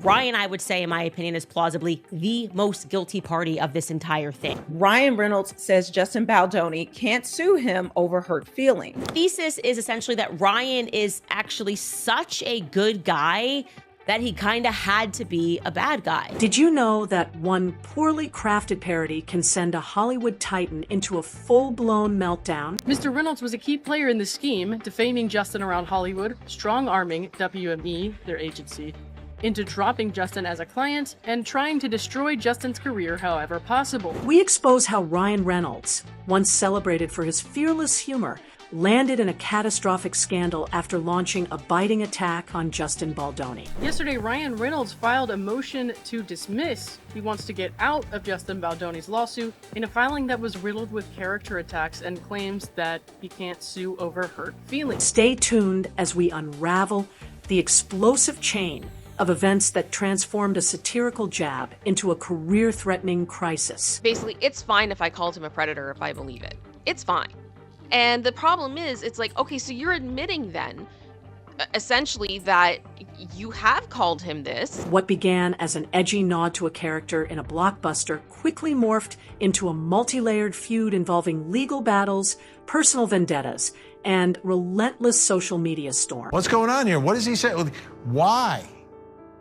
Ryan, I would say, in my opinion, is plausibly the most guilty party of this entire thing. Ryan Reynolds says Justin Baldoni can't sue him over hurt feelings. Thesis is essentially that Ryan is actually such a good guy that he kind of had to be a bad guy. Did you know that one poorly crafted parody can send a Hollywood titan into a full-blown meltdown? Mr. Reynolds was a key player in the scheme, defaming Justin around Hollywood, strong-arming WME, their agency, into dropping Justin as a client and trying to destroy Justin's career however possible. We expose how Ryan Reynolds, once celebrated for his fearless humor, landed in a catastrophic scandal after launching a biting attack on Justin Baldoni. Yesterday, Ryan Reynolds filed a motion to dismiss. He wants to get out of Justin Baldoni's lawsuit in a filing that was riddled with character attacks and claims that he can't sue over hurt feelings. Stay tuned as we unravel the explosive chain of events that transformed a satirical jab into a career-threatening crisis. Basically, it's fine if I called him a predator if I believe it. It's fine. And the problem is, it's like, okay, so you're admitting then, essentially, that you have called him this. What began as an edgy nod to a character in a blockbuster quickly morphed into a multi-layered feud involving legal battles, personal vendettas, and relentless social media storm. What's going on here? What does he say? Why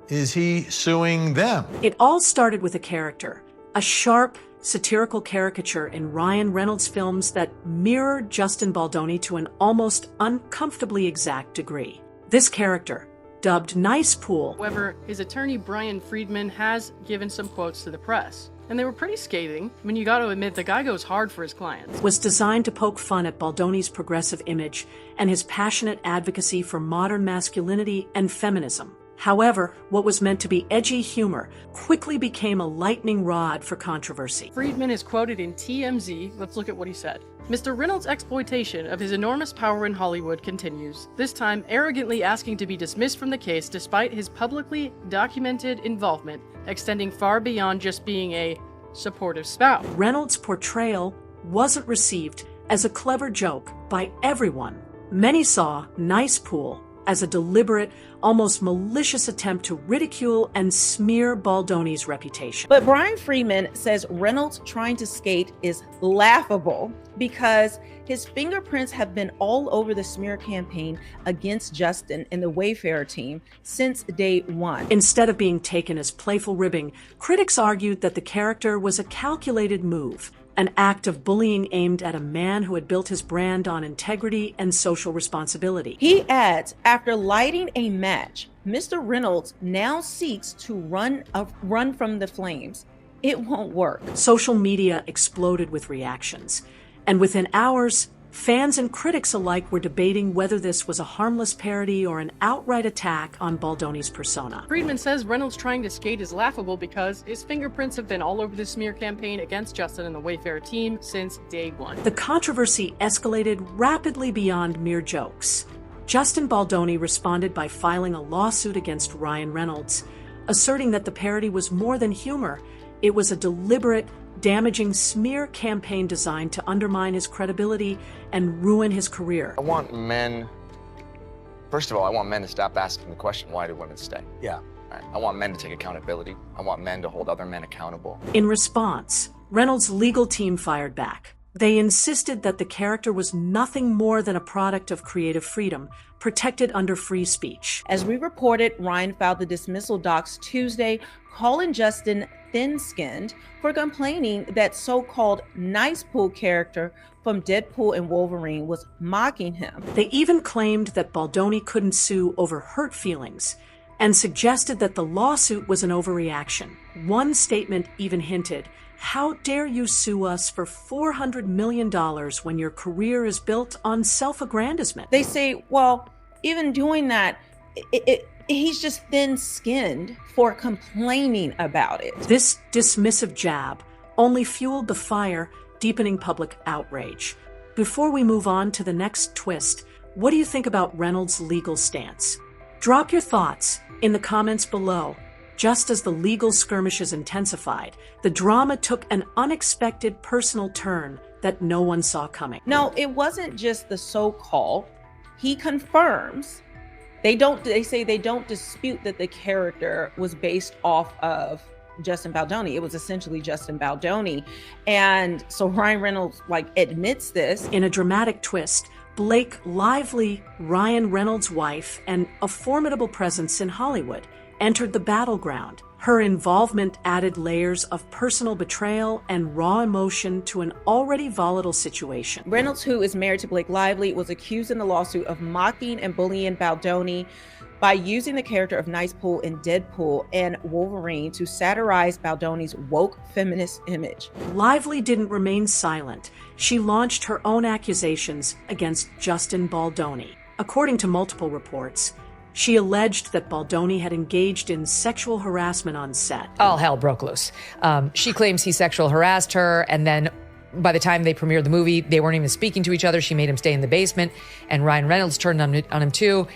is he suing them? It all started with a character, a sharp, satirical caricature in Ryan Reynolds films that mirrored Justin Baldoni to an almost uncomfortably exact degree. This character, dubbed Nice Pool. However, his attorney Brian Friedman has given some quotes to the press, and they were pretty scathing. I mean, you got to admit, the guy goes hard for his clients. Was designed to poke fun at Baldoni's progressive image and his passionate advocacy for modern masculinity and feminism. However, what was meant to be edgy humor quickly became a lightning rod for controversy. Friedman is quoted in TMZ. Let's look at what he said. Mr. Reynolds' exploitation of his enormous power in Hollywood continues, this time arrogantly asking to be dismissed from the case despite his publicly documented involvement, extending far beyond just being a supportive spouse. Reynolds' portrayal wasn't received as a clever joke by everyone. Many saw Nice Pool as a deliberate, almost malicious attempt to ridicule and smear Baldoni's reputation. But Brian Friedman says Reynolds trying to skate is laughable because his fingerprints have been all over the smear campaign against Justin and the Wayfarer team since day one. Instead of being taken as playful ribbing, critics argued that the character was a calculated move, an act of bullying aimed at a man who had built his brand on integrity and social responsibility. He adds, after lighting a match, Mr. Reynolds now seeks to run from the flames. It won't work. Social media exploded with reactions, and within hours, fans and critics alike were debating whether this was a harmless parody or an outright attack on Baldoni's persona. Friedman says Reynolds trying to skate is laughable because his fingerprints have been all over the smear campaign against Justin and the Wayfarer team since day one. The controversy escalated rapidly beyond mere jokes. Justin Baldoni responded by filing a lawsuit against Ryan Reynolds, asserting that the parody was more than humor. It was a deliberate, damaging smear campaign designed to undermine his credibility and ruin his career. I want men, first of all, I want men to stop asking the question, why do women stay? Yeah. Right. I want men to take accountability. I want men to hold other men accountable. In response, Reynolds' legal team fired back. They insisted that the character was nothing more than a product of creative freedom, protected under free speech. As we reported, Ryan filed the dismissal docs Tuesday, calling Justin thin-skinned for complaining that so-called Nice Pool character from Deadpool and Wolverine was mocking him. They even claimed that Baldoni couldn't sue over hurt feelings and suggested that the lawsuit was an overreaction. One statement even hinted, "How dare you sue us for $400 million when your career is built on self-aggrandizement?" They say, well, even doing that, he's just thin-skinned for complaining about it. This dismissive jab only fueled the fire, deepening public outrage. Before we move on to the next twist, what do you think about Reynolds' legal stance? Drop your thoughts in the comments below. Just as the legal skirmishes intensified, the drama took an unexpected personal turn that no one saw coming. No, it wasn't just the so-called. He confirms They say they don't dispute that the character was based off of Justin Baldoni. It was essentially Justin Baldoni. And so Ryan Reynolds admits this. In a dramatic twist, Blake Lively, Ryan Reynolds' wife and a formidable presence in Hollywood, entered the battleground. Her involvement added layers of personal betrayal and raw emotion to an already volatile situation. Reynolds, who is married to Blake Lively, was accused in the lawsuit of mocking and bullying Baldoni by using the character of Nice Pool in Deadpool and Wolverine to satirize Baldoni's woke feminist image. Lively didn't remain silent. She launched her own accusations against Justin Baldoni. According to multiple reports, she alleged that Baldoni had engaged in sexual harassment on set. All hell broke loose. She claims he sexual harassed her, and then by the time they premiered the movie, they weren't even speaking to each other. She made him stay in the basement, and Ryan Reynolds turned on him too.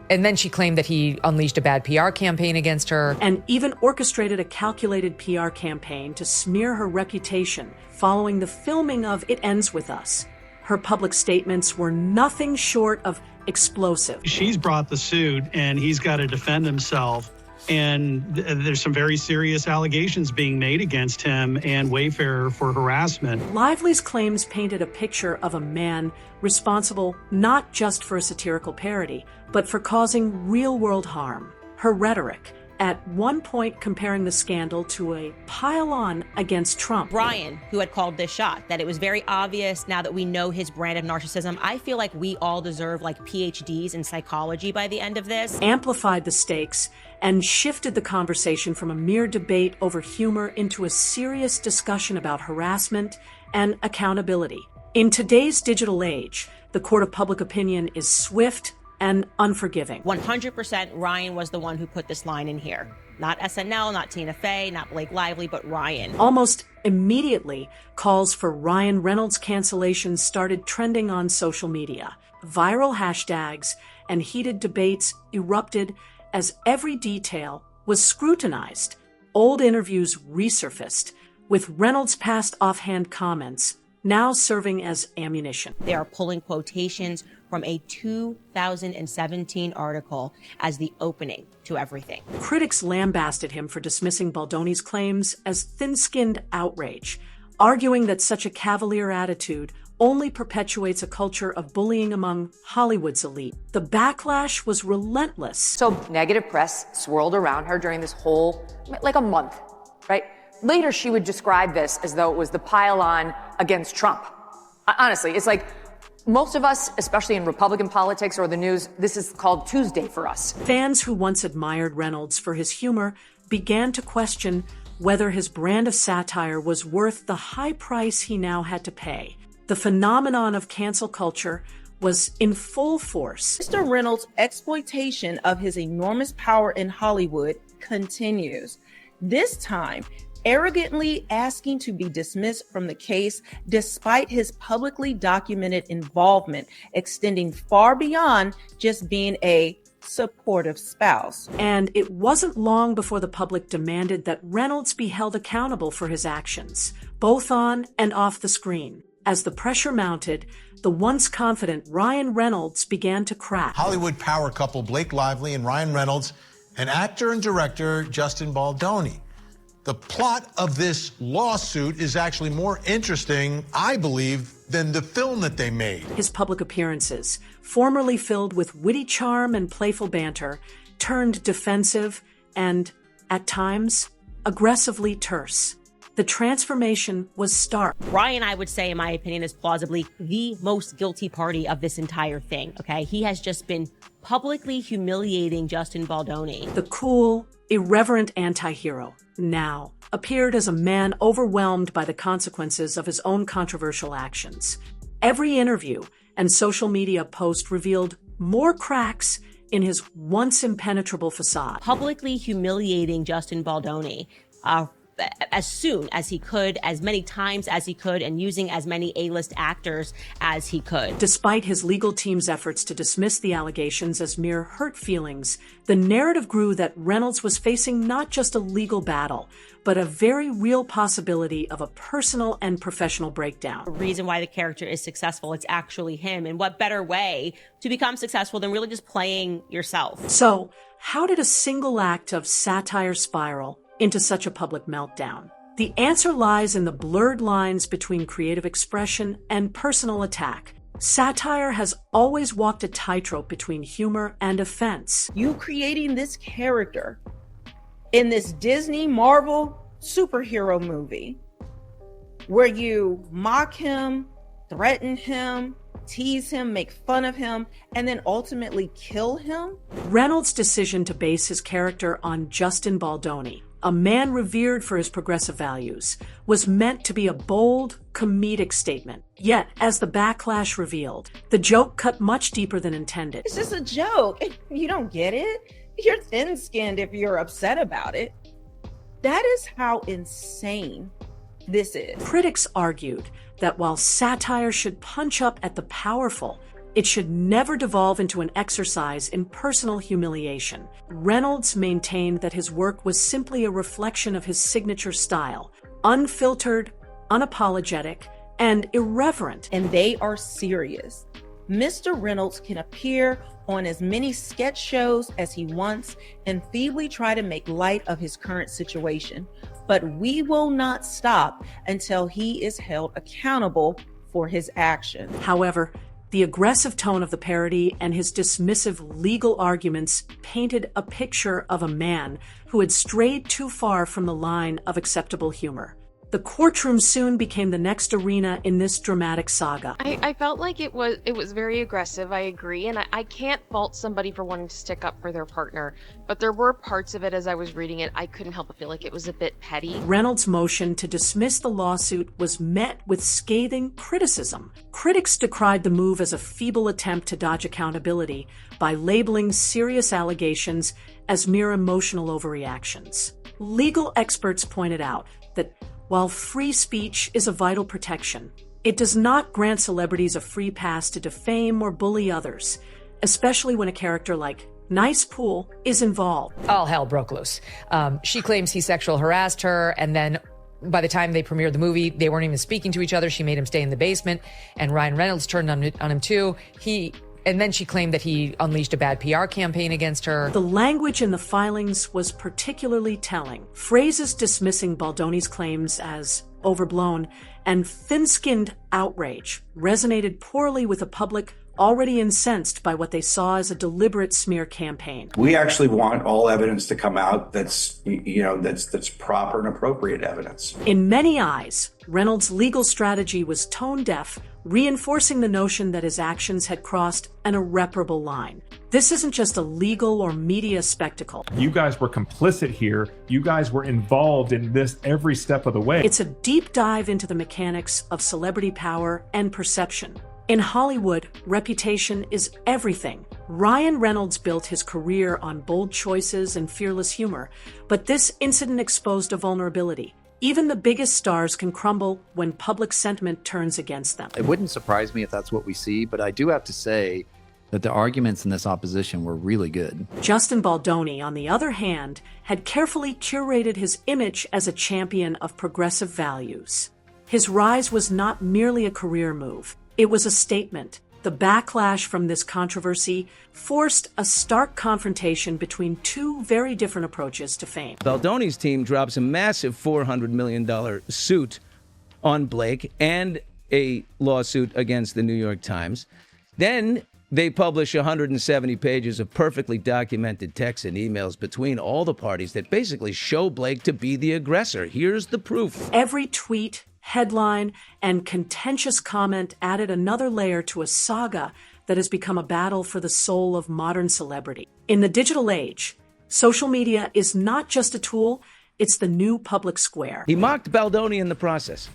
And then she claimed that he unleashed a bad PR campaign against her. And even orchestrated a calculated PR campaign to smear her reputation following the filming of It Ends With Us. Her public statements were nothing short of explosive. She's brought the suit and he's got to defend himself. And there's some very serious allegations being made against him and Wayfarer for harassment. Lively's claims painted a picture of a man responsible not just for a satirical parody, but for causing real-world harm. Her rhetoric, at one point comparing the scandal to a pile-on against Trump. Ryan, who had called this shot, that it was very obvious now that we know his brand of narcissism. I feel like we all deserve PhDs in psychology by the end of this. Amplified the stakes and shifted the conversation from a mere debate over humor into a serious discussion about harassment and accountability. In today's digital age, the court of public opinion is swift and unforgiving. 100% Ryan was the one who put this line in here. Not SNL, not Tina Fey, not Blake Lively, but Ryan. Almost immediately, calls for Ryan Reynolds' cancellation started trending on social media. Viral hashtags and heated debates erupted as every detail was scrutinized. Old interviews resurfaced, with Reynolds' past offhand comments now serving as ammunition. They are pulling quotations from a 2017 article as the opening to everything. Critics lambasted him for dismissing Baldoni's claims as thin-skinned outrage, arguing that such a cavalier attitude only perpetuates a culture of bullying among Hollywood's elite. The backlash was relentless. So negative press swirled around her during this whole, a month, right? Later, she would describe this as though it was the pile-on against Trump. Honestly, it's like most of us, especially in Republican politics or the news, this is called Tuesday for us. Fans who once admired Reynolds for his humor began to question whether his brand of satire was worth the high price he now had to pay. The phenomenon of cancel culture was in full force. Mr. Reynolds' exploitation of his enormous power in Hollywood continues. This time, arrogantly asking to be dismissed from the case despite his publicly documented involvement, extending far beyond just being a supportive spouse. And it wasn't long before the public demanded that Reynolds be held accountable for his actions, both on and off the screen. As the pressure mounted, the once confident Ryan Reynolds began to crack. Hollywood power couple Blake Lively and Ryan Reynolds and actor and director Justin Baldoni. The plot of this lawsuit is actually more interesting, I believe, than the film that they made. His public appearances, formerly filled with witty charm and playful banter, turned defensive and, at times, aggressively terse. The transformation was stark. Ryan, I would say, in my opinion, is plausibly the most guilty party of this entire thing, okay? He has just been publicly humiliating Justin Baldoni. The cool, irreverent anti-hero now appeared as a man overwhelmed by the consequences of his own controversial actions. Every interview and social media post revealed more cracks in his once impenetrable facade. Publicly humiliating Justin Baldoni. as soon as he could, as many times as he could, and using as many A-list actors as he could. Despite his legal team's efforts to dismiss the allegations as mere hurt feelings, the narrative grew that Reynolds was facing not just a legal battle, but a very real possibility of a personal and professional breakdown. The reason why the character is successful, it's actually him. And what better way to become successful than really just playing yourself? So, how did a single act of satire spiral into such a public meltdown? The answer lies in the blurred lines between creative expression and personal attack. Satire has always walked a tightrope between humor and offense. You creating this character in this Disney Marvel superhero movie where you mock him, threaten him, tease him, make fun of him, and then ultimately kill him? Reynolds' decision to base his character on Justin Baldoni, a man revered for his progressive values, was meant to be a bold, comedic statement. Yet, as the backlash revealed, the joke cut much deeper than intended. It's just a joke. You don't get it. You're thin-skinned if you're upset about it. That is how insane this is. Critics argued that while satire should punch up at the powerful, it should never devolve into an exercise in personal humiliation. Reynolds maintained that his work was simply a reflection of his signature style, unfiltered, unapologetic, and irreverent. And they are serious. Mr. Reynolds can appear on as many sketch shows as he wants and feebly try to make light of his current situation. But we will not stop until he is held accountable for his actions. However, the aggressive tone of the parody and his dismissive legal arguments painted a picture of a man who had strayed too far from the line of acceptable humor. The courtroom soon became the next arena in this dramatic saga. I felt like it was very aggressive, I agree, and I can't fault somebody for wanting to stick up for their partner, but there were parts of it as I was reading it, I couldn't help but feel like it was a bit petty. Reynolds' motion to dismiss the lawsuit was met with scathing criticism. Critics decried the move as a feeble attempt to dodge accountability by labeling serious allegations as mere emotional overreactions. Legal experts pointed out that while free speech is a vital protection, it does not grant celebrities a free pass to defame or bully others, especially when a character like Nice Pool is involved. All hell broke loose. She claims he sexual harassed her, and then by the time they premiered the movie, they weren't even speaking to each other. She made him stay in the basement, and Ryan Reynolds turned on him too. And then she claimed that he unleashed a bad PR campaign against her. The language in the filings was particularly telling. Phrases dismissing Baldoni's claims as overblown and thin-skinned outrage resonated poorly with a public already incensed by what they saw as a deliberate smear campaign. We actually want all evidence to come out that's proper and appropriate evidence. In many eyes, Reynolds' legal strategy was tone-deaf, reinforcing the notion that his actions had crossed an irreparable line. This isn't just a legal or media spectacle. You guys were complicit here. You guys were involved in this every step of the way. It's a deep dive into the mechanics of celebrity power and perception. In Hollywood, reputation is everything. Ryan Reynolds built his career on bold choices and fearless humor, but this incident exposed a vulnerability. Even the biggest stars can crumble when public sentiment turns against them. It wouldn't surprise me if that's what we see, but I do have to say that the arguments in this opposition were really good. Justin Baldoni, on the other hand, had carefully curated his image as a champion of progressive values. His rise was not merely a career move. It was a statement. The backlash from this controversy forced a stark confrontation between two very different approaches to fame. Baldoni's team drops a massive $400 million suit on Blake and a lawsuit against the New York Times. Then they publish 170 pages of perfectly documented texts and emails between all the parties that basically show Blake to be the aggressor. Here's the proof. Every tweet, headline, and contentious comment added another layer to a saga that has become a battle for the soul of modern celebrity. In the digital age, social media is not just a tool, it's the new public square. He mocked Baldoni in the process.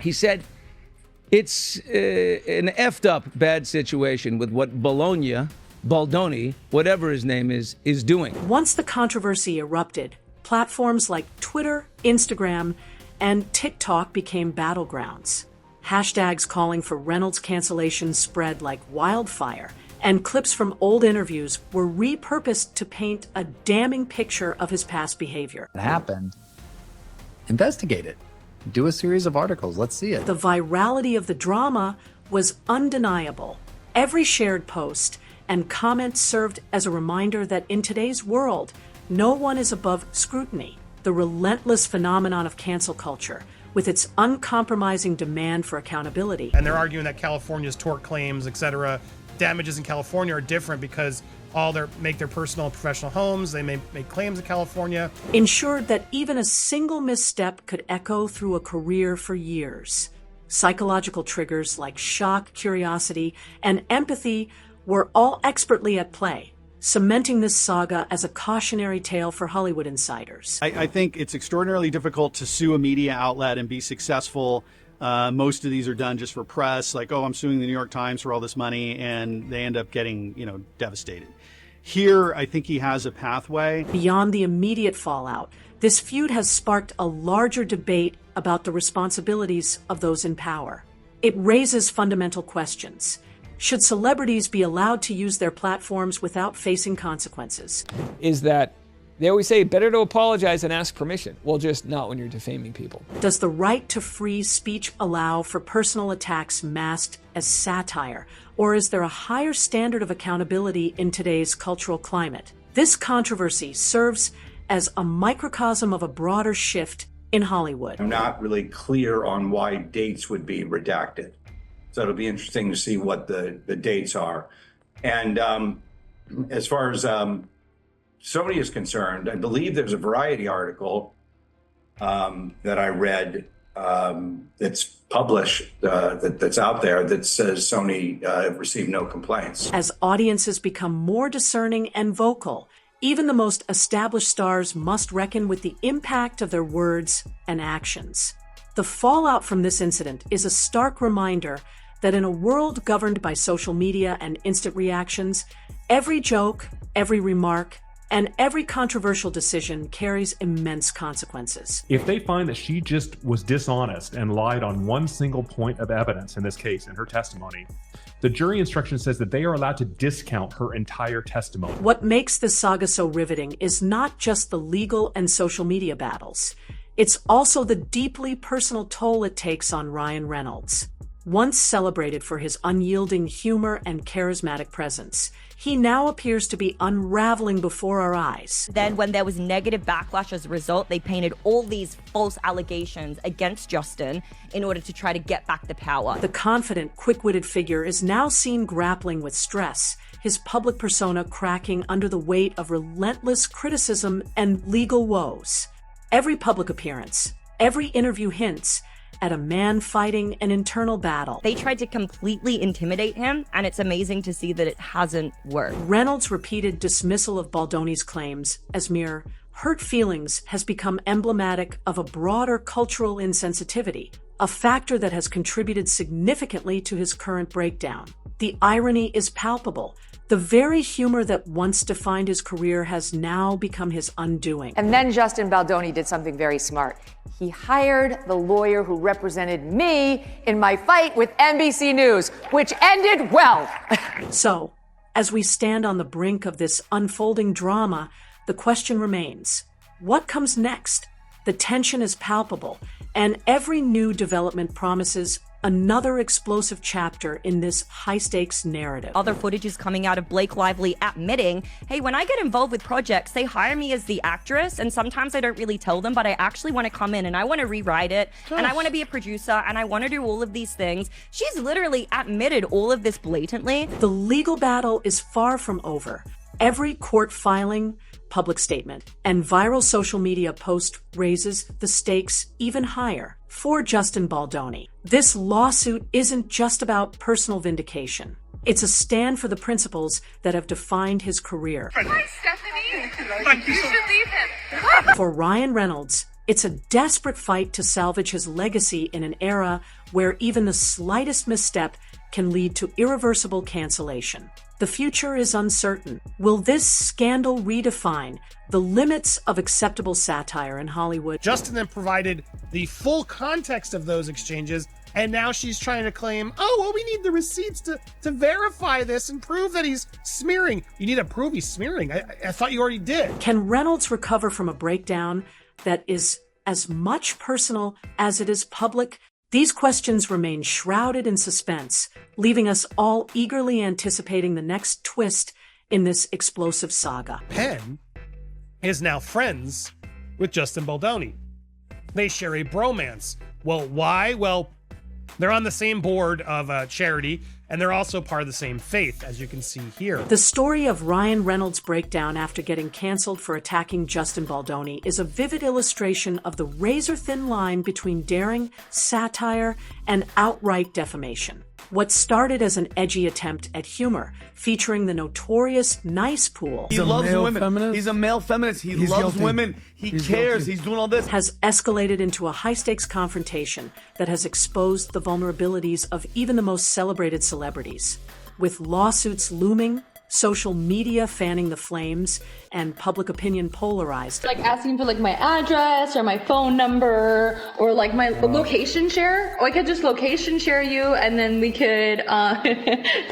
He said, it's an effed up bad situation with what Baldoni, whatever his name is doing. Once the controversy erupted, platforms like Twitter, Instagram, and TikTok became battlegrounds. Hashtags calling for Reynolds cancellation spread like wildfire, and clips from old interviews were repurposed to paint a damning picture of his past behavior. It happened. Investigate it. Do a series of articles. Let's see it. The virality of the drama was undeniable. Every shared post and comment served as a reminder that in today's world, no one is above scrutiny. The relentless phenomenon of cancel culture, with its uncompromising demand for accountability. And they're arguing that California's tort claims, etc., damages in California are different because make their personal and professional homes, they may make claims in California. Ensured that even a single misstep could echo through a career for years. Psychological triggers like shock, curiosity, and empathy were all expertly at play, cementing this saga as a cautionary tale for Hollywood insiders. I think it's extraordinarily difficult to sue a media outlet and be successful. Most of these are done just for press, like, oh, I'm suing the New York Times for all this money, and they end up getting, devastated. Here, I think he has a pathway. Beyond the immediate fallout, this feud has sparked a larger debate about the responsibilities of those in power. It raises fundamental questions. Should celebrities be allowed to use their platforms without facing consequences? Is that they always say better to apologize and ask permission. Well, just not when you're defaming people. Does the right to free speech allow for personal attacks masked as satire? Or is there a higher standard of accountability in today's cultural climate? This controversy serves as a microcosm of a broader shift in Hollywood. I'm not really clear on why dates would be redacted. So it'll be interesting to see what the dates are. And as far as Sony is concerned, I believe there's a Variety article that I read that's published, that's out there, that says Sony received no complaints. As audiences become more discerning and vocal, even the most established stars must reckon with the impact of their words and actions. The fallout from this incident is a stark reminder that in a world governed by social media and instant reactions, every joke, every remark, and every controversial decision carries immense consequences. If they find that she just was dishonest and lied on one single point of evidence in this case, in her testimony, the jury instruction says that they are allowed to discount her entire testimony. What makes this saga so riveting is not just the legal and social media battles. It's also the deeply personal toll it takes on Ryan Reynolds. Once celebrated for his unyielding humor and charismatic presence, he now appears to be unraveling before our eyes. Then when there was negative backlash as a result, they painted all these false allegations against Justin in order to try to get back the power. The confident, quick-witted figure is now seen grappling with stress, his public persona cracking under the weight of relentless criticism and legal woes. Every public appearance, every interview hints at a man fighting an internal battle. They tried to completely intimidate him, and it's amazing to see that it hasn't worked. Reynolds' repeated dismissal of Baldoni's claims as mere hurt feelings has become emblematic of a broader cultural insensitivity, a factor that has contributed significantly to his current breakdown. The irony is palpable. The very humor that once defined his career has now become his undoing. And then Justin Baldoni did something very smart. He hired the lawyer who represented me in my fight with NBC News, which ended well. So, as we stand on the brink of this unfolding drama, the question remains, what comes next? The tension is palpable, and every new development promises another explosive chapter in this high-stakes narrative. Other footage is coming out of Blake Lively admitting, hey, when I get involved with projects, they hire me as the actress, and sometimes I don't really tell them, but I actually want to come in and I want to rewrite it, and I want to be a producer, and I want to do all of these things. She's literally admitted all of this blatantly. The legal battle is far from over. Every court filing, public statement, and viral social media post raises the stakes even higher for Justin Baldoni. This lawsuit isn't just about personal vindication. It's a stand for the principles that have defined his career. Hi, Stephanie. You should leave him. For Ryan Reynolds, it's a desperate fight to salvage his legacy in an era where even the slightest misstep can lead to irreversible cancellation. The future is uncertain. Will this scandal redefine the limits of acceptable satire in Hollywood? Justin then provided the full context of those exchanges, and now she's trying to claim, oh, well, we need the receipts to verify this and prove that he's smearing. You need to prove he's smearing. I thought you already did. Can Reynolds recover from a breakdown that is as much personal as it is public? These questions remain shrouded in suspense, leaving us all eagerly anticipating the next twist in this explosive saga. Penn is now friends with Justin Baldoni. They share a bromance. Well, why? Well, they're on the same board of a charity, and they're also part of the same faith, as you can see here. The story of Ryan Reynolds' breakdown after getting canceled for attacking Justin Baldoni is a vivid illustration of the razor-thin line between daring satire and outright defamation. What started as an edgy attempt at humor, featuring the notorious Nice Pool. He loves women. He's a male feminist. He loves women. He cares. He's doing all this. Has escalated into a high-stakes confrontation that has exposed the vulnerabilities of even the most celebrated celebrities. With lawsuits looming, social media fanning the flames, and public opinion polarized. Like asking for like my address or my phone number or like my location share. Or I could just location share you and then we could...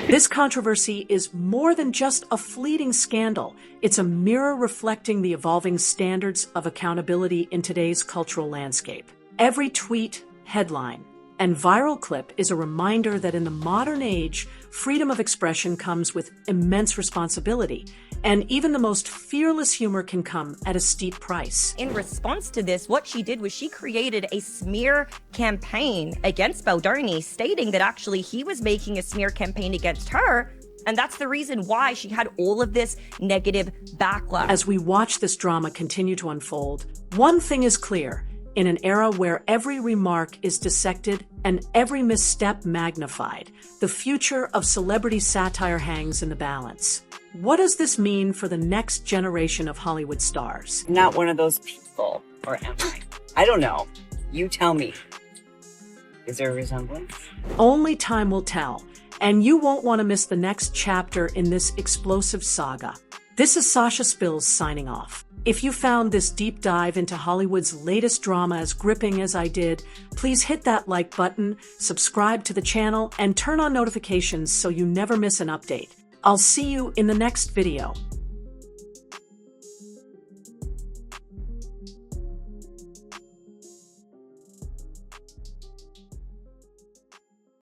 This controversy is more than just a fleeting scandal. It's a mirror reflecting the evolving standards of accountability in today's cultural landscape. Every tweet, headline, and viral clip is a reminder that in the modern age, freedom of expression comes with immense responsibility, and even the most fearless humor can come at a steep price. In response to this, what she did was she created a smear campaign against Baldoni, stating that actually he was making a smear campaign against her, and that's the reason why she had all of this negative backlash. As we watch this drama continue to unfold, one thing is clear. In an era where every remark is dissected and every misstep magnified, the future of celebrity satire hangs in the balance. What does this mean for the next generation of Hollywood stars? Not one of those people, or am I? I don't know. You tell me. Is there a resemblance? Only time will tell, and you won't want to miss the next chapter in this explosive saga. This is Sasha Spills signing off. If you found this deep dive into Hollywood's latest drama as gripping as I did, please hit that like button, subscribe to the channel, and turn on notifications so you never miss an update. I'll see you in the next video.